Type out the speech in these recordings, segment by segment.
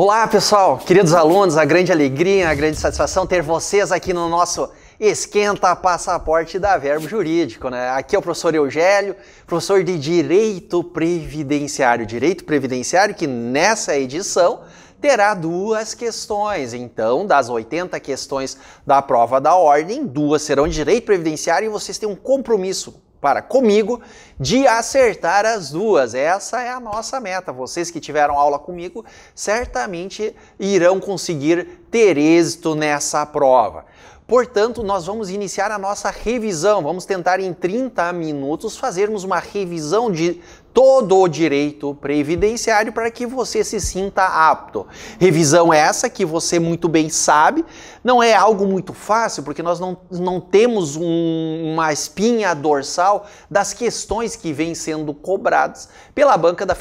Olá pessoal, queridos alunos, a grande alegria, a grande satisfação ter vocês aqui no nosso Esquenta Passaporte da Verbo Jurídico, né? Aqui é o professor Eugélio, professor de Direito Previdenciário. Direito Previdenciário que nessa edição terá duas questões. Então, das 80 questões da prova da ordem, duas serão de Direito Previdenciário e vocês têm um compromisso comigo de acertar as duas. Essa é a nossa meta. Vocês que tiveram aula comigo certamente irão conseguir ter êxito nessa prova. Portanto, nós vamos iniciar a nossa revisão. Vamos tentar em 30 minutos fazermos uma revisão de todo o direito previdenciário para que você se sinta apto. Revisão essa que você muito bem sabe, não é algo muito fácil, porque nós não temos uma espinha dorsal das questões que vêm sendo cobradas pela banca da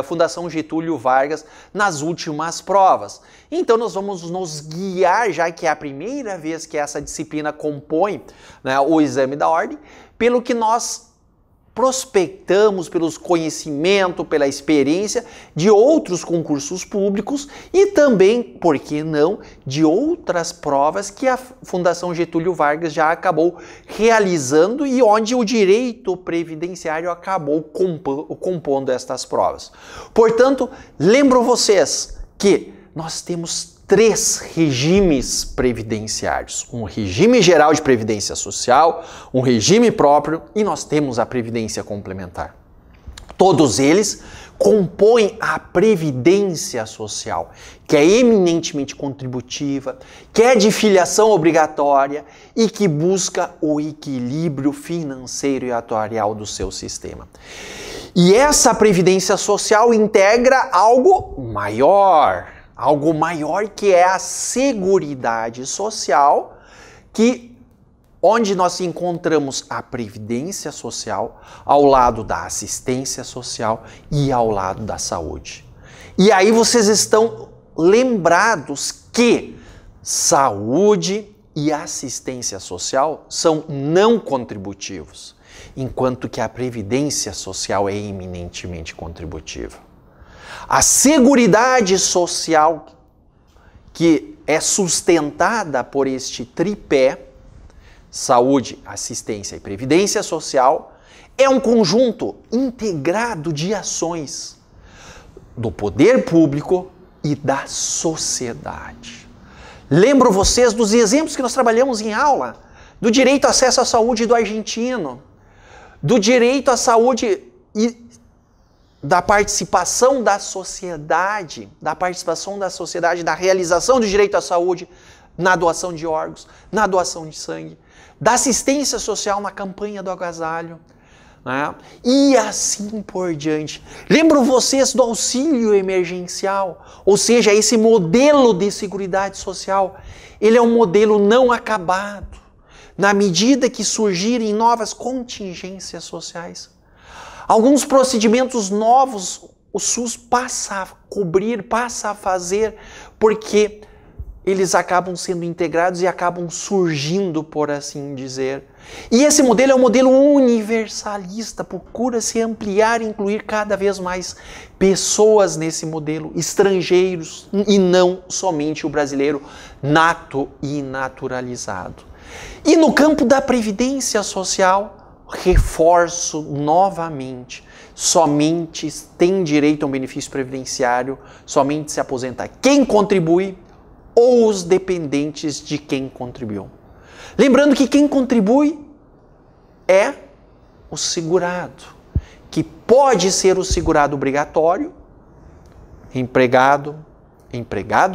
Fundação Getúlio Vargas nas últimas provas. Então nós vamos nos guiar, já que é a primeira vez que essa disciplina compõe, né, o exame da ordem, pelo que nós prospectamos, pelos conhecimentos, pela experiência de outros concursos públicos e também, por que não, de outras provas que a Fundação Getúlio Vargas já acabou realizando e onde o direito previdenciário acabou compondo estas provas. Portanto, lembro vocês que nós temos 3 regimes previdenciários. Um regime geral de previdência social, um regime próprio e nós temos a previdência complementar. Todos eles compõem a previdência social, que é eminentemente contributiva, que é de filiação obrigatória e que busca o equilíbrio financeiro e atuarial do seu sistema. E essa previdência social integra algo maior que é a Seguridade Social, onde nós encontramos a Previdência Social ao lado da Assistência Social e ao lado da Saúde. E aí vocês estão lembrados que Saúde e Assistência Social são não contributivos, enquanto que a Previdência Social é eminentemente contributiva. A Seguridade Social, que é sustentada por este tripé, saúde, assistência e previdência social, é um conjunto integrado de ações do poder público e da sociedade. Lembro vocês dos exemplos que nós trabalhamos em aula, do direito ao acesso à saúde do argentino, do direito à saúde e da participação da sociedade, na realização do direito à saúde, na doação de órgãos, na doação de sangue, da assistência social na campanha do agasalho, né? E assim por diante. Lembram vocês do auxílio emergencial, ou seja, esse modelo de seguridade social, ele é um modelo não acabado, na medida que surgirem novas contingências sociais. Alguns procedimentos novos o SUS passa a cobrir, passa a fazer, porque eles acabam sendo integrados e acabam surgindo, por assim dizer. E esse modelo é um modelo universalista, procura-se ampliar e incluir cada vez mais pessoas nesse modelo, estrangeiros e não somente o brasileiro nato e naturalizado. E no campo da previdência social, reforço novamente, somente tem direito a um benefício previdenciário, somente se aposenta quem contribui ou os dependentes de quem contribuiu. Lembrando que quem contribui é o segurado, que pode ser o segurado obrigatório, empregado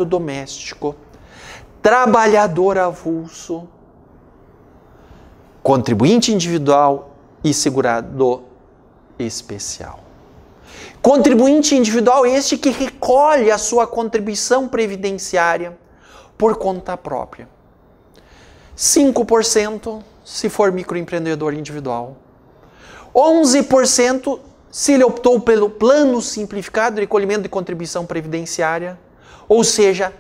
doméstico, trabalhador avulso, contribuinte individual e segurado especial. Contribuinte individual este que recolhe a sua contribuição previdenciária por conta própria. 5% se for microempreendedor individual. 11% se ele optou pelo plano simplificado de recolhimento de contribuição previdenciária, ou seja,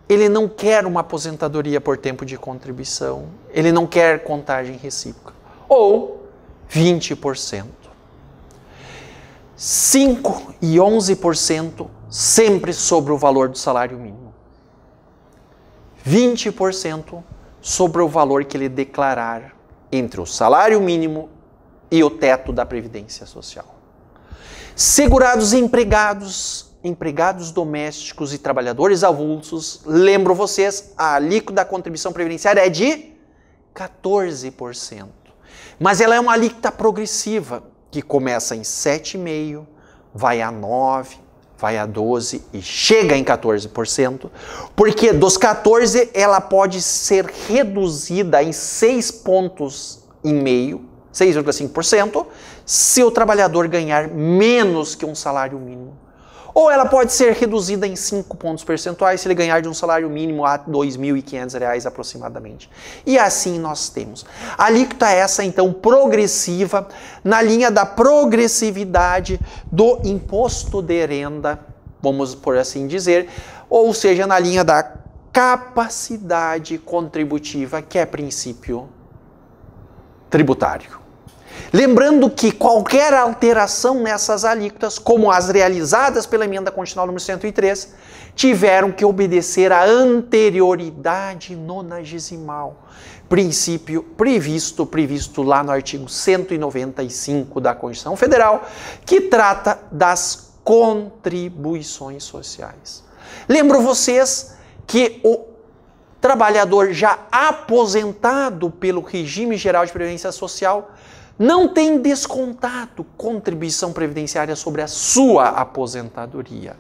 ele não quer uma aposentadoria por tempo de contribuição, ele não quer contagem recíproca. Ou 20%. 5% e 11% sempre sobre o valor do salário mínimo. 20% sobre o valor que ele declarar entre o salário mínimo e o teto da Previdência Social. Segurados empregados, empregados domésticos e trabalhadores avulsos, lembro vocês, a alíquota da contribuição previdenciária é de 14%. Mas ela é uma alíquota progressiva, que começa em 7,5%, vai a 9%, vai a 12% e chega em 14%, porque dos 14% ela pode ser reduzida em 6,5 pontos, 6,5%, se o trabalhador ganhar menos que um salário mínimo. Ou ela pode ser reduzida em 5 pontos percentuais se ele ganhar de um salário mínimo a R$ 2.500 aproximadamente. E assim nós temos. A alíquota é essa, então, progressiva, na linha da progressividade do imposto de renda, vamos por assim dizer, ou seja, na linha da capacidade contributiva, que é princípio tributário. Lembrando que qualquer alteração nessas alíquotas, como as realizadas pela Emenda Constitucional número 103, tiveram que obedecer à anterioridade nonagesimal, princípio previsto lá no artigo 195 da Constituição Federal, que trata das contribuições sociais. Lembro vocês que o trabalhador já aposentado pelo regime geral de previdência social não tem descontado contribuição previdenciária sobre a sua aposentadoria,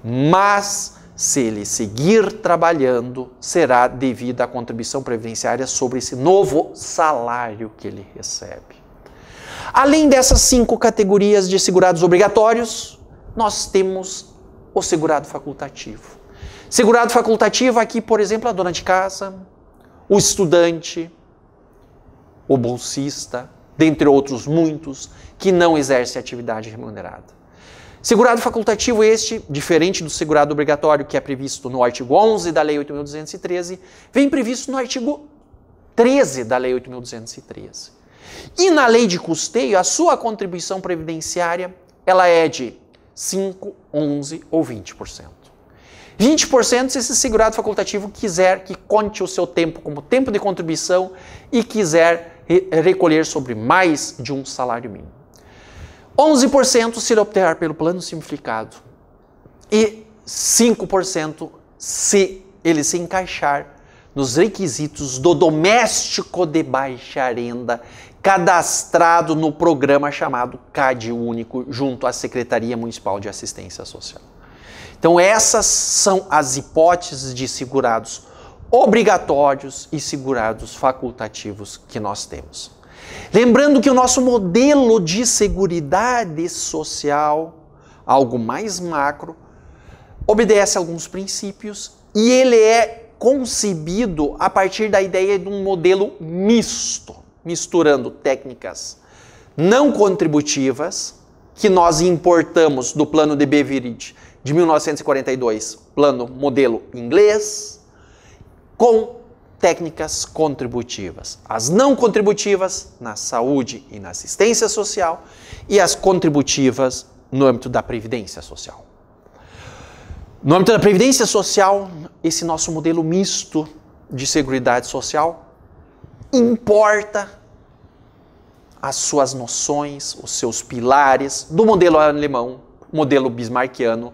mas se ele seguir trabalhando, será devida a contribuição previdenciária sobre esse novo salário que ele recebe. Além dessas 5 categorias de segurados obrigatórios, nós temos o segurado facultativo. Segurado facultativo aqui, por exemplo, a dona de casa, o estudante, o bolsista, dentre outros muitos, que não exerce atividade remunerada. Segurado facultativo este, diferente do segurado obrigatório, que é previsto no artigo 11 da Lei 8.213, vem previsto no artigo 13 da Lei 8.213. E na lei de custeio, a sua contribuição previdenciária, ela é de 5%, 11% ou 20%. 20% se esse segurado facultativo quiser que conte o seu tempo como tempo de contribuição e quiser recolher sobre mais de um salário mínimo. 11% se ele optar pelo plano simplificado e 5% se ele se encaixar nos requisitos do doméstico de baixa renda cadastrado no programa chamado CAD Único junto à Secretaria Municipal de Assistência Social. Então essas são as hipóteses de segurados obrigatórios e segurados facultativos que nós temos. Lembrando que o nosso modelo de seguridade social, algo mais macro, obedece a alguns princípios e ele é concebido a partir da ideia de um modelo misto, misturando técnicas não contributivas, que nós importamos do plano de Beveridge de 1942, plano modelo inglês, com técnicas contributivas. As não contributivas na saúde e na assistência social e as contributivas no âmbito da previdência social. No âmbito da previdência social, esse nosso modelo misto de seguridade social importa as suas noções, os seus pilares do modelo alemão, modelo bismarckiano,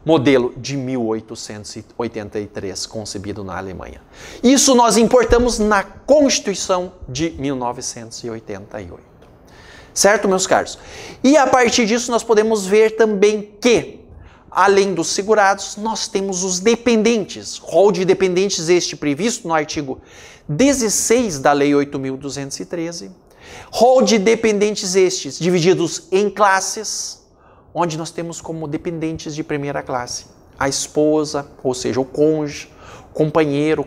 modelo de 1883, concebido na Alemanha. Isso nós importamos na Constituição de 1988. Certo, meus caros? E a partir disso nós podemos ver também que, além dos segurados, nós temos os dependentes. Rol de dependentes este previsto no artigo 16 da Lei 8.213. Rol de dependentes estes divididos em classes, onde nós temos como dependentes de primeira classe a esposa, ou seja, o cônjuge, companheiro,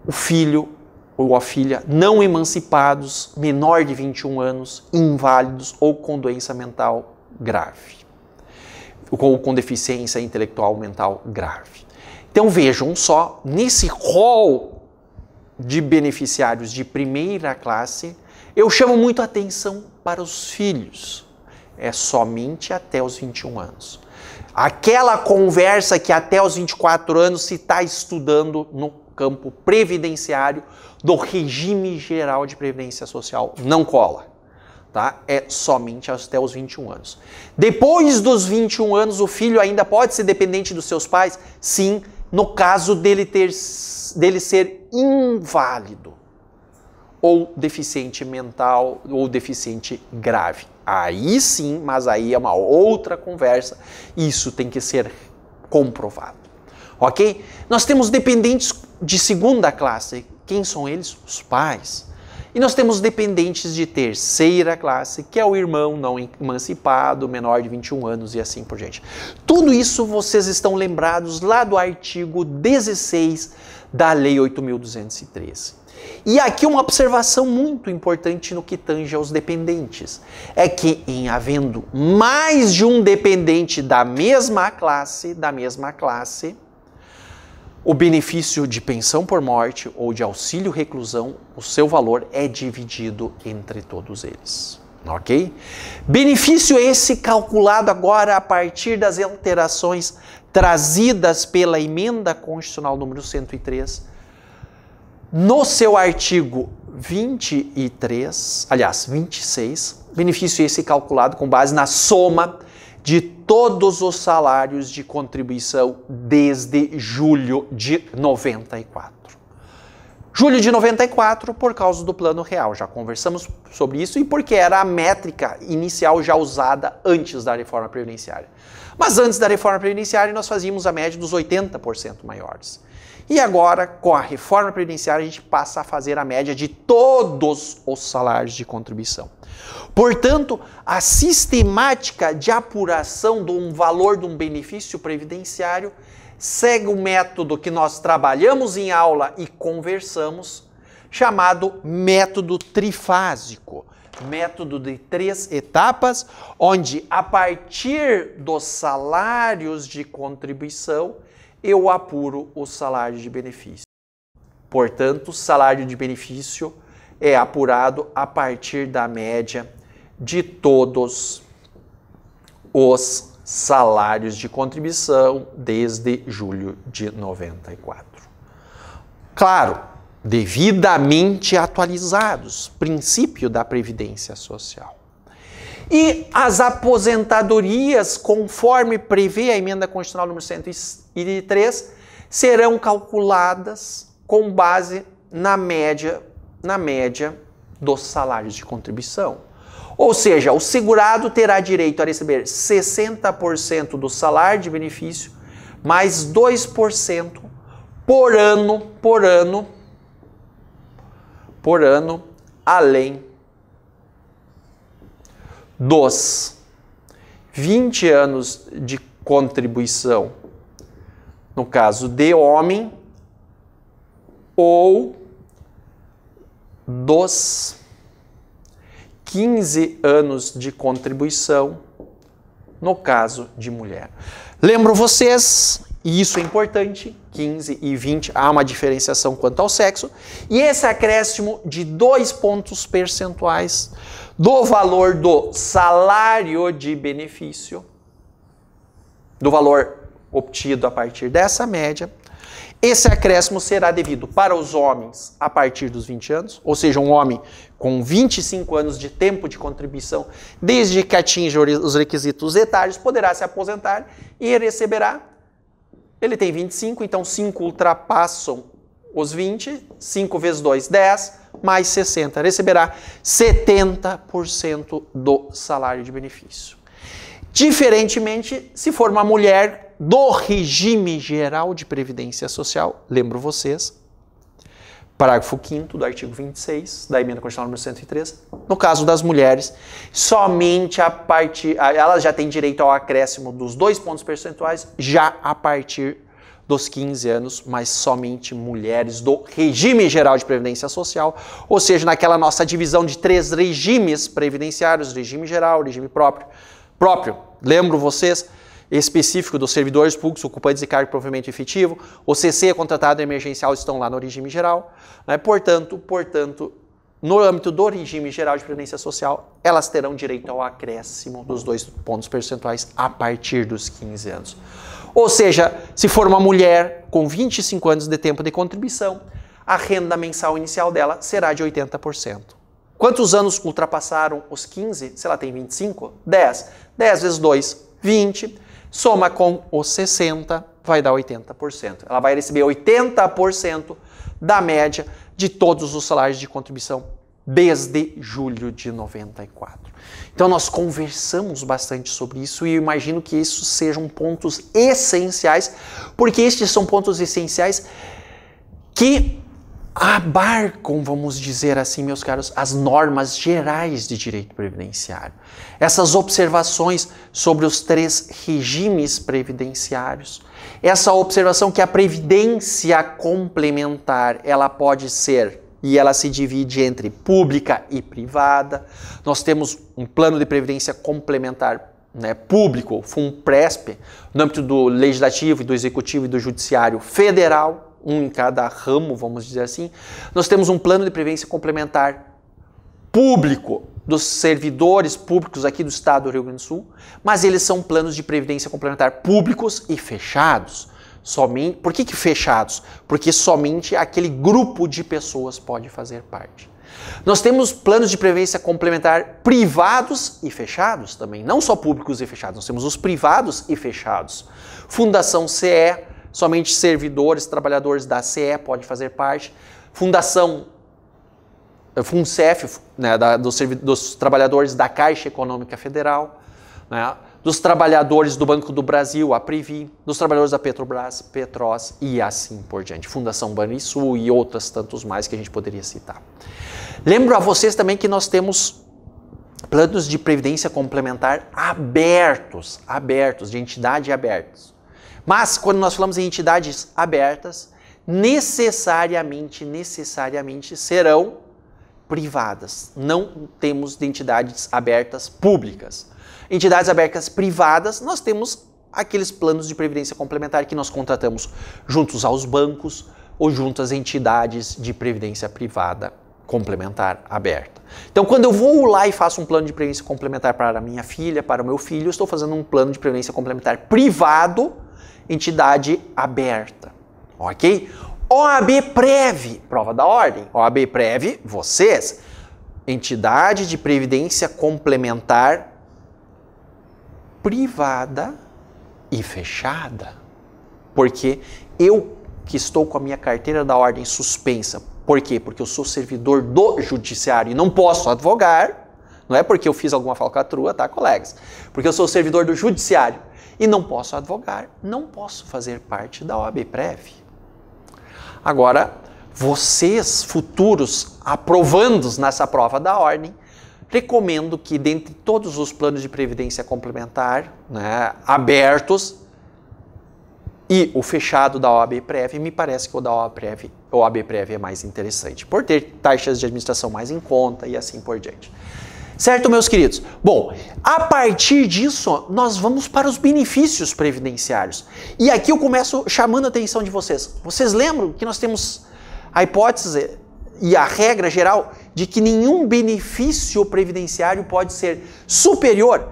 o filho ou a filha não emancipados, menor de 21 anos, inválidos ou com doença mental grave, ou com deficiência intelectual mental grave. Então vejam só, nesse rol de beneficiários de primeira classe, eu chamo muito a atenção para os filhos. é somente até os 21 anos. Aquela conversa que até os 24 anos se está estudando no campo previdenciário do regime geral de previdência social não cola, tá? É somente até os 21 anos. Depois dos 21 anos, o filho ainda pode ser dependente dos seus pais? Sim, no caso dele ser inválido ou deficiente mental ou deficiente grave. Aí sim, mas aí é uma outra conversa. Isso tem que ser comprovado. Ok? Nós temos dependentes de segunda classe. Quem são eles? Os pais. E nós temos dependentes de terceira classe, que é o irmão não emancipado, menor de 21 anos e assim por diante. Tudo isso vocês estão lembrados lá do artigo 16 da Lei 8.213. E aqui uma observação muito importante no que tange aos dependentes. É que em havendo mais de um dependente da mesma classe, o benefício de pensão por morte ou de auxílio reclusão, o seu valor é dividido entre todos eles. Ok? Benefício esse calculado agora a partir das alterações trazidas pela Emenda Constitucional número 103, no seu artigo 26, benefício esse calculado com base na soma de todos os salários de contribuição desde julho de 94. Julho de 94 por causa do Plano Real, já conversamos sobre isso e porque era a métrica inicial já usada antes da reforma previdenciária. Mas antes da reforma previdenciária nós fazíamos a média dos 80% maiores. E agora, com a reforma previdenciária, a gente passa a fazer a média de todos os salários de contribuição. Portanto, a sistemática de apuração do valor de um benefício previdenciário segue o método que nós trabalhamos em aula e conversamos, chamado método trifásico. Método de 3 etapas, onde a partir dos salários de contribuição, eu apuro o salário de benefício. Portanto, o salário de benefício é apurado a partir da média de todos os salários de contribuição desde julho de 94. Claro, devidamente atualizados, princípio da Previdência Social. E as aposentadorias, conforme prevê a Emenda Constitucional número 103, serão calculadas com base na média dos salários de contribuição. Ou seja, o segurado terá direito a receber 60% do salário de benefício, mais 2% por ano, além dos 20 anos de contribuição, no caso de homem, ou dos 15 anos de contribuição, no caso de mulher. Lembro vocês, e isso é importante, 15 e 20, há uma diferenciação quanto ao sexo, e esse acréscimo de 2 pontos percentuais do valor do salário de benefício, do valor obtido a partir dessa média, esse acréscimo será devido para os homens a partir dos 20 anos, ou seja, um homem com 25 anos de tempo de contribuição, desde que atinja os requisitos etários, poderá se aposentar e receberá, ele tem 25, então 5 ultrapassam os 20, 5 vezes 2, 10, mais 60, receberá 70% do salário de benefício. Diferentemente, se for uma mulher do regime geral de previdência social, lembro vocês, parágrafo 5º do artigo 26 da Emenda Constitucional número 103, no caso das mulheres, somente a partir, elas já têm direito ao acréscimo dos 2 pontos percentuais já a partir dos 15 anos, mas somente mulheres do regime geral de previdência social, ou seja, naquela nossa divisão de 3 regimes previdenciários, regime geral, regime próprio, lembro vocês, específico dos servidores públicos, ocupantes de cargo de provimento efetivo, o CC contratado emergencial estão lá no regime geral, né? Portanto, no âmbito do regime geral de previdência social, elas terão direito ao acréscimo dos 2 pontos percentuais a partir dos 15 anos. Ou seja, se for uma mulher com 25 anos de tempo de contribuição, a renda mensal inicial dela será de 80%. Quantos anos ultrapassaram os 15? Se ela tem 25? 10. 10 vezes 2, 20. Soma com os 60, vai dar 80%. Ela vai receber 80% da média de todos os salários de contribuição desde julho de 94. Então nós conversamos bastante sobre isso e eu imagino que isso sejam pontos essenciais, porque estes são pontos essenciais que abarcam, vamos dizer assim, meus caros, as normas gerais de direito previdenciário. Essas observações sobre os 3 regimes previdenciários. Essa observação que a previdência complementar, ela pode ser, e ela se divide entre pública e privada. Nós temos um plano de previdência complementar, né, público, FUNPRESP, no âmbito do Legislativo, do Executivo e do Judiciário Federal, um em cada ramo, vamos dizer assim. Nós temos um plano de previdência complementar público dos servidores públicos aqui do estado do Rio Grande do Sul, mas eles são planos de previdência complementar públicos e fechados. Somente, por que fechados? Porque somente aquele grupo de pessoas pode fazer parte. Nós temos planos de previdência complementar privados e fechados também, não só públicos e fechados, nós temos os privados e fechados. Fundação CE, somente servidores, trabalhadores da CE podem fazer parte. Fundação FUNCEF, né, dos trabalhadores da Caixa Econômica Federal, né, dos trabalhadores do Banco do Brasil, a Previ, dos trabalhadores da Petrobras, Petros e assim por diante. Fundação Banrisul e outras tantos mais que a gente poderia citar. Lembro a vocês também que nós temos planos de previdência complementar abertos, de entidade abertos. Mas quando nós falamos em entidades abertas, necessariamente serão privadas. Não temos de entidades abertas públicas. Entidades abertas privadas, nós temos aqueles planos de previdência complementar que nós contratamos juntos aos bancos ou junto às entidades de previdência privada complementar aberta. Então, quando eu vou lá e faço um plano de previdência complementar para a minha filha, para o meu filho, eu estou fazendo um plano de previdência complementar privado, entidade aberta, ok? OABPrev, prova da ordem. OABPrev, vocês, entidade de previdência complementar privada e fechada. Porque eu que estou com a minha carteira da ordem suspensa, por quê? Porque eu sou servidor do judiciário e não posso advogar, não é porque eu fiz alguma falcatrua, tá, colegas? Porque eu sou servidor do judiciário e não posso advogar, não posso fazer parte da OABPrev. Agora, vocês, futuros aprovandos nessa prova da ordem, recomendo que dentre todos os planos de previdência complementar, né, abertos, e o fechado da OABPrev, me parece que o da OABPrev é mais interessante, por ter taxas de administração mais em conta e assim por diante. Certo, meus queridos? Bom, a partir disso, nós vamos para os benefícios previdenciários. E aqui eu começo chamando a atenção de vocês. Vocês lembram que nós temos a hipótese e a regra geral de que nenhum benefício previdenciário pode ser superior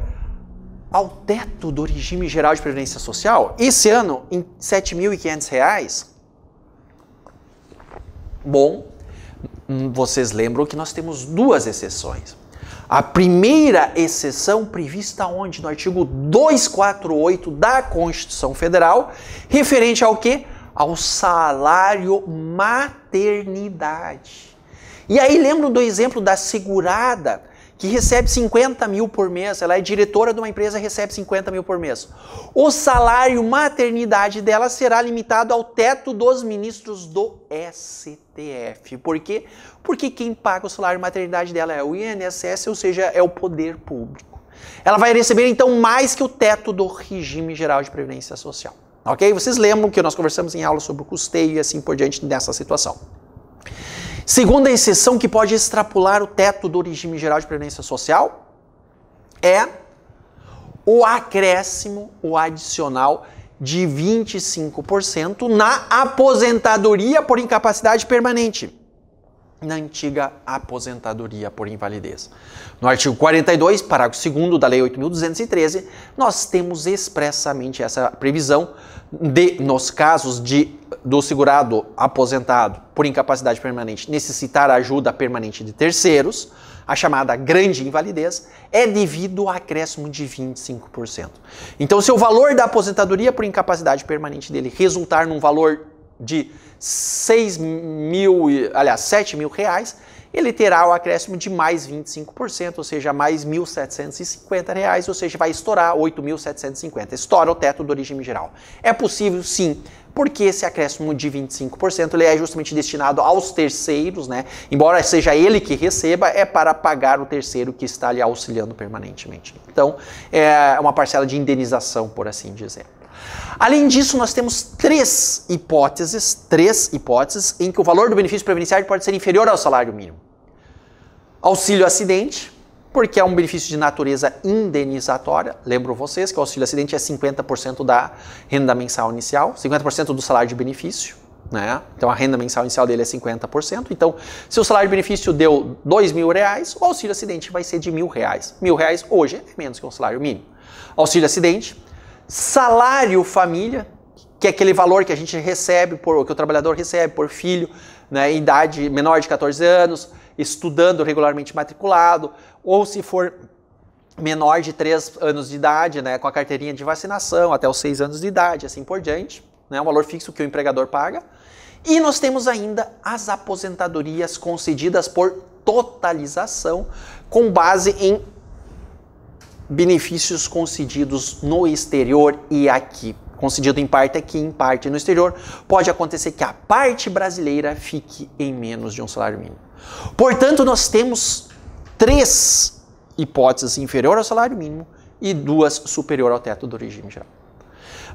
ao teto do regime geral de previdência social? Esse ano, em R$ 7.500. Bom, vocês lembram que nós temos duas exceções. A primeira exceção prevista onde? No artigo 248 da Constituição Federal, referente ao quê? Ao salário maternidade. E aí lembram do exemplo da segurada, que recebe 50 mil por mês, ela é diretora de uma empresa e recebe 50 mil por mês. O salário maternidade dela será limitado ao teto dos ministros do STF. Por quê? Porque quem paga o salário maternidade dela é o INSS, ou seja, é o poder público. Ela vai receber então mais que o teto do regime geral de previdência social. Ok? Vocês lembram que nós conversamos em aula sobre o custeio e assim por diante nessa situação. Segunda exceção que pode extrapolar o teto do regime geral de previdência social é o acréscimo, o adicional de 25% na aposentadoria por incapacidade permanente. na antiga aposentadoria por invalidez. No artigo 42, parágrafo 2º da Lei 8.213, nós temos expressamente essa previsão de, nos casos do segurado aposentado por incapacidade permanente necessitar ajuda permanente de terceiros, a chamada grande invalidez, é devido ao acréscimo de 25%. Então, se o valor da aposentadoria por incapacidade permanente dele resultar num valor de R$7 mil reais, ele terá o acréscimo de mais 25%, ou seja, mais R$ 1.750, ou seja, vai estourar 8.750. Estoura o teto do regime geral. É possível, sim, porque esse acréscimo de 25% ele é justamente destinado aos terceiros, né? Embora seja ele que receba, é para pagar o terceiro que está ali auxiliando permanentemente. Então, é uma parcela de indenização, por assim dizer. Além disso, nós temos três hipóteses em que o valor do benefício previdenciário pode ser inferior ao salário mínimo. Auxílio acidente, porque é um benefício de natureza indenizatória. Lembro vocês que o auxílio acidente é 50% da renda mensal inicial, 50% do salário de benefício, né? Então a renda mensal inicial dele é 50%. Então, se o salário de benefício deu R$2.000, o auxílio acidente vai ser de R$1.000. R$1.000 hoje é menos que um salário mínimo. Auxílio acidente. Salário família, que é aquele valor que a gente recebe, que o trabalhador recebe por filho, né, em idade menor de 14 anos, estudando regularmente matriculado, ou se for menor de 3 anos de idade, né, com a carteirinha de vacinação, até os 6 anos de idade, assim por diante, né, um valor fixo que o empregador paga. E nós temos ainda as aposentadorias concedidas por totalização, com base em benefícios concedidos no exterior e aqui. Concedido em parte aqui, em parte no exterior, pode acontecer que a parte brasileira fique em menos de um salário mínimo. Portanto, nós temos 3 hipóteses inferior ao salário mínimo e 2 superior ao teto do regime geral.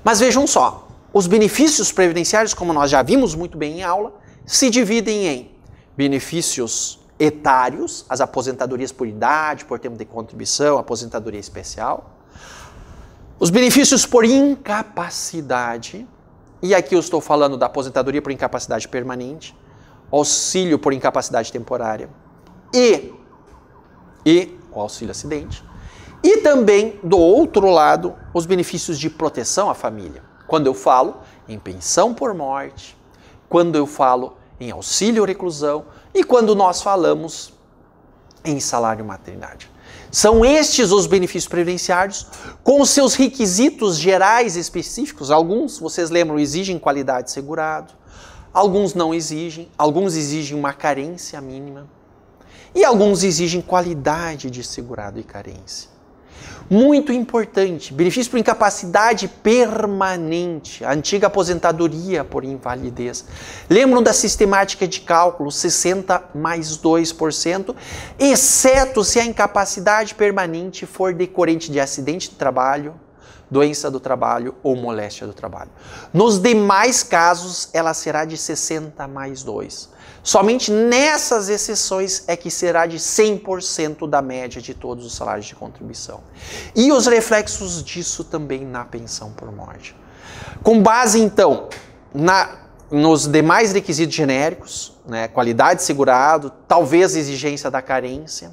Mas vejam só, os benefícios previdenciários, como nós já vimos muito bem em aula, se dividem em benefícios etários, as aposentadorias por idade, por tempo de contribuição, aposentadoria especial. Os benefícios por incapacidade, e aqui eu estou falando da aposentadoria por incapacidade permanente, auxílio por incapacidade temporária e o auxílio acidente. E também, do outro lado, os benefícios de proteção à família. Quando eu falo em pensão por morte, quando eu falo em auxílio reclusão e quando nós falamos em salário maternidade. São estes os benefícios previdenciários com os seus requisitos gerais específicos. Alguns, vocês lembram, exigem qualidade de segurado, alguns não exigem, alguns exigem uma carência mínima e alguns exigem qualidade de segurado e carência. Muito importante, benefício por incapacidade permanente, a antiga aposentadoria por invalidez. Lembram da sistemática de cálculo 60 mais 2%, exceto se a incapacidade permanente for decorrente de acidente de trabalho, doença do trabalho ou moléstia do trabalho. Nos demais casos, ela será de 60 mais 2%. Somente nessas exceções é que será de 100% da média de todos os salários de contribuição. E os reflexos disso também na pensão por morte. Com base, então, nos demais requisitos genéricos, né, qualidade de segurado, talvez exigência da carência,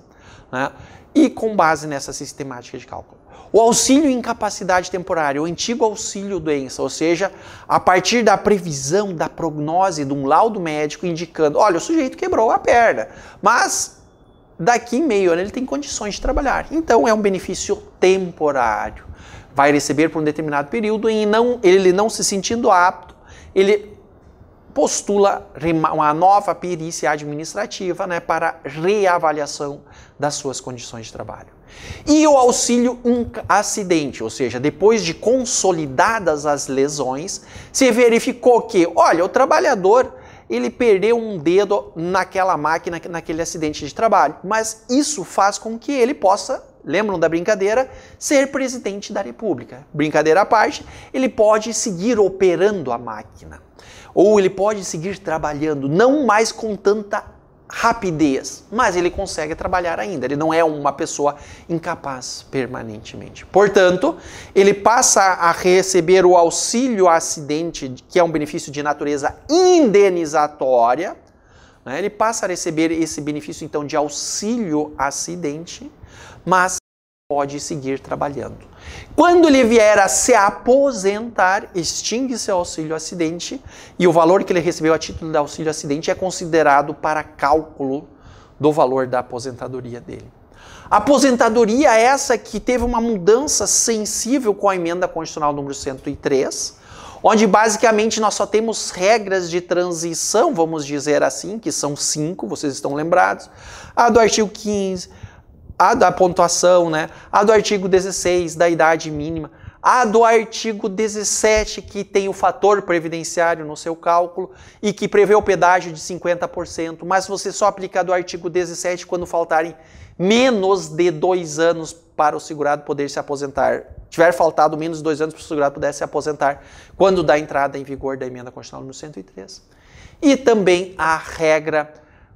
né, e com base nessa sistemática de cálculo. O auxílio incapacidade temporária, o antigo auxílio doença, ou seja, a partir da previsão, da prognose de um laudo médico indicando, olha, o sujeito quebrou a perna, mas daqui meio ano ele tem condições de trabalhar. Então é um benefício temporário. Vai receber por um determinado período e ele não se sentindo apto, ele postula uma nova perícia administrativa, né, para reavaliação das suas condições de trabalho. E o auxílio acidente, ou seja, depois de consolidadas as lesões, se verificou que, olha, o trabalhador ele perdeu um dedo naquela máquina, naquele acidente de trabalho, mas isso faz com que ele possa, lembram da brincadeira, ser presidente da República. Brincadeira à parte, ele pode seguir operando a máquina, ou ele pode seguir trabalhando, não mais com tanta rapidez, mas ele consegue trabalhar ainda, ele não é uma pessoa incapaz permanentemente. Portanto, ele passa a receber o auxílio acidente, que é um benefício de natureza indenizatória, né? Ele passa a receber esse benefício, então, de auxílio acidente, mas pode seguir trabalhando. Quando ele vier a se aposentar, extingue-se o auxílio acidente e o valor que ele recebeu a título de auxílio acidente é considerado para cálculo do valor da aposentadoria dele. A aposentadoria é essa que teve uma mudança sensível com a emenda constitucional número 103, onde basicamente nós só temos regras de transição, vamos dizer assim, que são 5, vocês estão lembrados, a do artigo 15, a da pontuação, né? A do artigo 16, da idade mínima, a do artigo 17, que tem o fator previdenciário no seu cálculo e que prevê o pedágio de 50%, mas você só aplica a do artigo 17 quando faltarem menos de 2 anos para o segurado poder se aposentar. Tiver faltado menos de 2 anos para o segurado poder se aposentar quando dá entrada em vigor da emenda constitucional número 103. E também a regra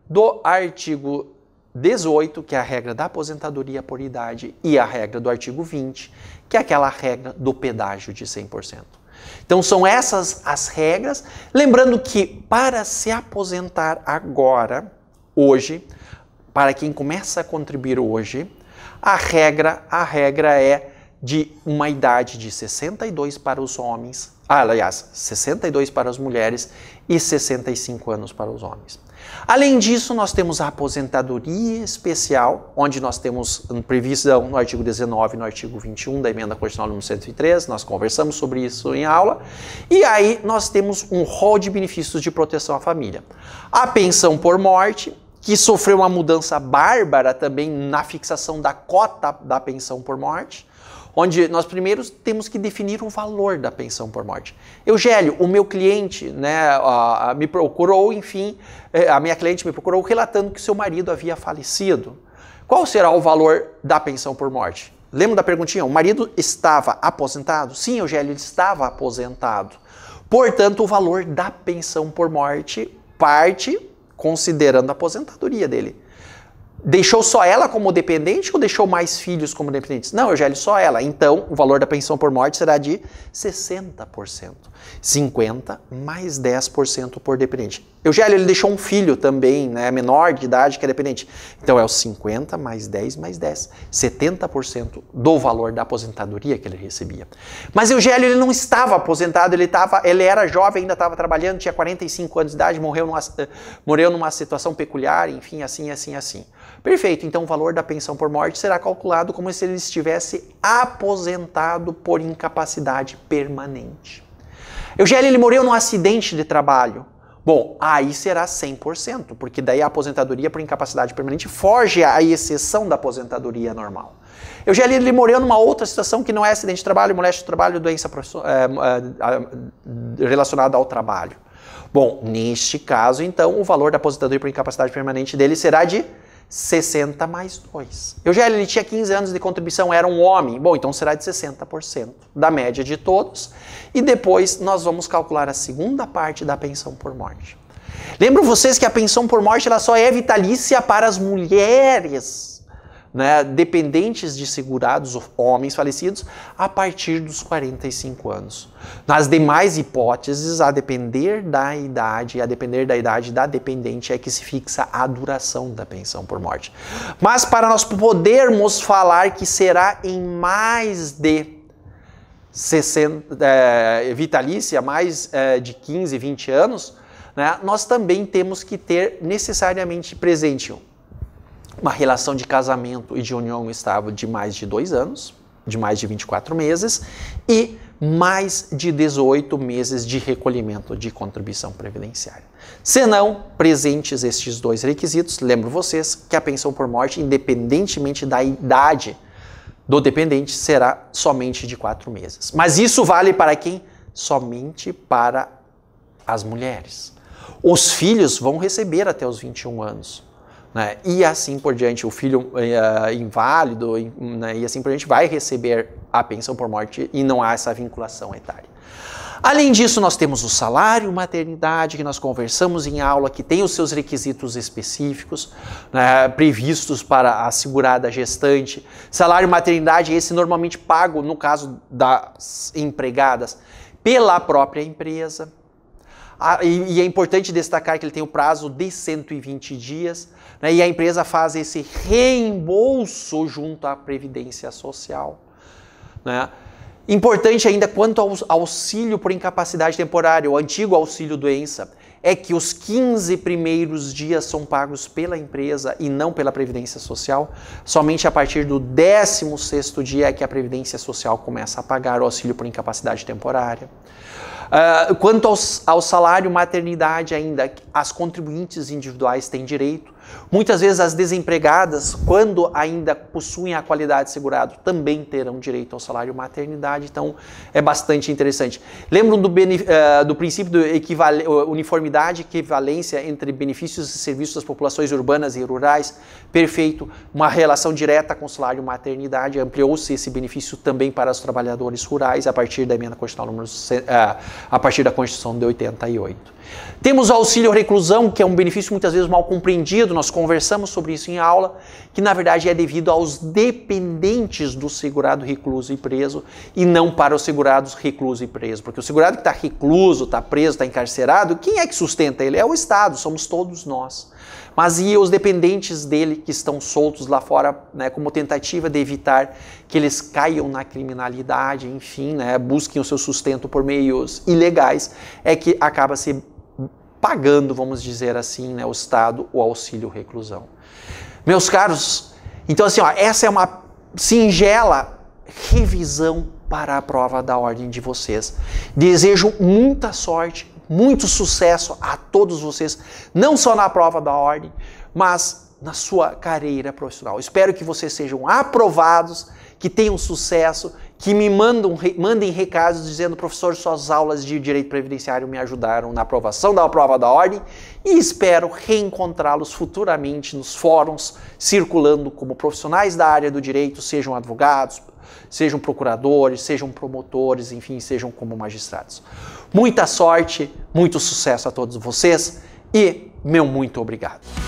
do artigo 18, que é a regra da aposentadoria por idade, e a regra do artigo 20, que é aquela regra do pedágio de 100%. Então são essas as regras, lembrando que para se aposentar agora, hoje, para quem começa a contribuir hoje, a regra é de uma idade de 62 para os homens, aliás, 62 para as mulheres e 65 anos para os homens. Além disso, nós temos a aposentadoria especial, onde nós temos previsão no artigo 19 e no artigo 21 da emenda constitucional número 103, nós conversamos sobre isso em aula, e aí nós temos um rol de benefícios de proteção à família. A pensão por morte, que sofreu uma mudança bárbara também na fixação da cota da pensão por morte, onde nós primeiro temos que definir o valor da pensão por morte. Eugélio, o meu cliente, né, me procurou, enfim, a minha cliente me procurou relatando que seu marido havia falecido. Qual será o valor da pensão por morte? Lembra da perguntinha? O marido estava aposentado? Sim, Eugélio, ele estava aposentado. Portanto, o valor da pensão por morte parte considerando a aposentadoria dele. Deixou só ela como dependente ou deixou mais filhos como dependentes? Não, Eugélio, só ela. Então, o valor da pensão por morte será de 60%. 50% mais 10% por dependente. Eugélio, ele deixou um filho também, né, menor de idade, que é dependente. Então, é os 50 mais 10 mais 10. 70% do valor da aposentadoria que ele recebia. Mas Eugélio, ele não estava aposentado, ele era jovem, ainda estava trabalhando, tinha 45 anos de idade, morreu numa situação peculiar, enfim, assim. Perfeito, então o valor da pensão por morte será calculado como se ele estivesse aposentado por incapacidade permanente. Eugélio, ele morreu num acidente de trabalho. Bom, aí será 100%, porque daí a aposentadoria por incapacidade permanente foge à exceção da aposentadoria normal. Eugélio, ele morreu numa outra situação que não é acidente de trabalho, moléstia de trabalho, doença relacionada ao trabalho. Bom, neste caso, então, o valor da aposentadoria por incapacidade permanente dele será de 60 mais 2. Eugélio, ele tinha 15 anos de contribuição, era um homem. Bom, então será de 60% da média de todos. E depois nós vamos calcular a segunda parte da pensão por morte. Lembram vocês que a pensão por morte ela só é vitalícia para as mulheres, né, dependentes de segurados, homens falecidos, a partir dos 45 anos. Nas demais hipóteses, a depender da idade da dependente, é que se fixa a duração da pensão por morte. Mas para nós podermos falar que será em mais de 60, vitalícia, mais de 15, 20 anos, né, nós também temos que ter necessariamente presente uma relação de casamento e de união estável de mais de 2 anos, de mais de 24 meses e mais de 18 meses de recolhimento de contribuição previdenciária. Se não presentes estes 2 requisitos, lembro vocês que a pensão por morte, independentemente da idade do dependente, será somente de 4 meses. Mas isso vale para quem? Somente para as mulheres. Os filhos vão receber até os 21 anos. Né? E assim por diante, o filho inválido, né? E assim por diante vai receber a pensão por morte e não há essa vinculação etária. Além disso, nós temos o salário maternidade, que nós conversamos em aula, que tem os seus requisitos específicos, né, previstos para a segurada gestante. Salário maternidade, esse normalmente pago, no caso das empregadas, pela própria empresa. E é importante destacar que ele tem o prazo de 120 dias, né, e a empresa faz esse reembolso junto à Previdência Social, né? Importante ainda quanto ao auxílio por incapacidade temporária, o antigo auxílio doença, é que os 15 primeiros dias são pagos pela empresa e não pela Previdência Social. Somente a partir do 16º dia é que a Previdência Social começa a pagar o auxílio por incapacidade temporária. Quanto ao salário maternidade ainda, as contribuintes individuais têm direito. Muitas vezes as desempregadas, quando ainda possuem a qualidade segurado, também terão direito ao salário maternidade, então é bastante interessante. Lembram do princípio de uniformidade e equivalência entre benefícios e serviços das populações urbanas e rurais? Perfeito, uma relação direta com o salário maternidade, ampliou-se esse benefício também para os trabalhadores rurais a partir da emenda constitucional a partir da Constituição de 88. Temos o auxílio reclusão, que é um benefício muitas vezes mal compreendido, nós conversamos sobre isso em aula, que na verdade é devido aos dependentes do segurado recluso e preso e não para os segurados recluso e preso, porque o segurado que está recluso, está preso, está encarcerado, quem é que sustenta ele? É o Estado, somos todos nós. Mas e os dependentes dele que estão soltos lá fora, né, como tentativa de evitar que eles caiam na criminalidade, enfim, né, busquem o seu sustento por meios ilegais, é que acaba se pagando, vamos dizer assim, né, o Estado, o auxílio reclusão. Meus caros, então assim, ó, essa é uma singela revisão para a prova da ordem de vocês. Desejo muita sorte, muito sucesso a todos vocês, não só na prova da ordem, mas na sua carreira profissional. Espero que vocês sejam aprovados, que tenham sucesso, que me mandem recados dizendo: professor, suas aulas de direito previdenciário me ajudaram na aprovação da prova da ordem, e espero reencontrá-los futuramente nos fóruns, circulando como profissionais da área do direito, sejam advogados, sejam procuradores, sejam promotores, enfim, sejam como magistrados. Muita sorte, muito sucesso a todos vocês e meu muito obrigado.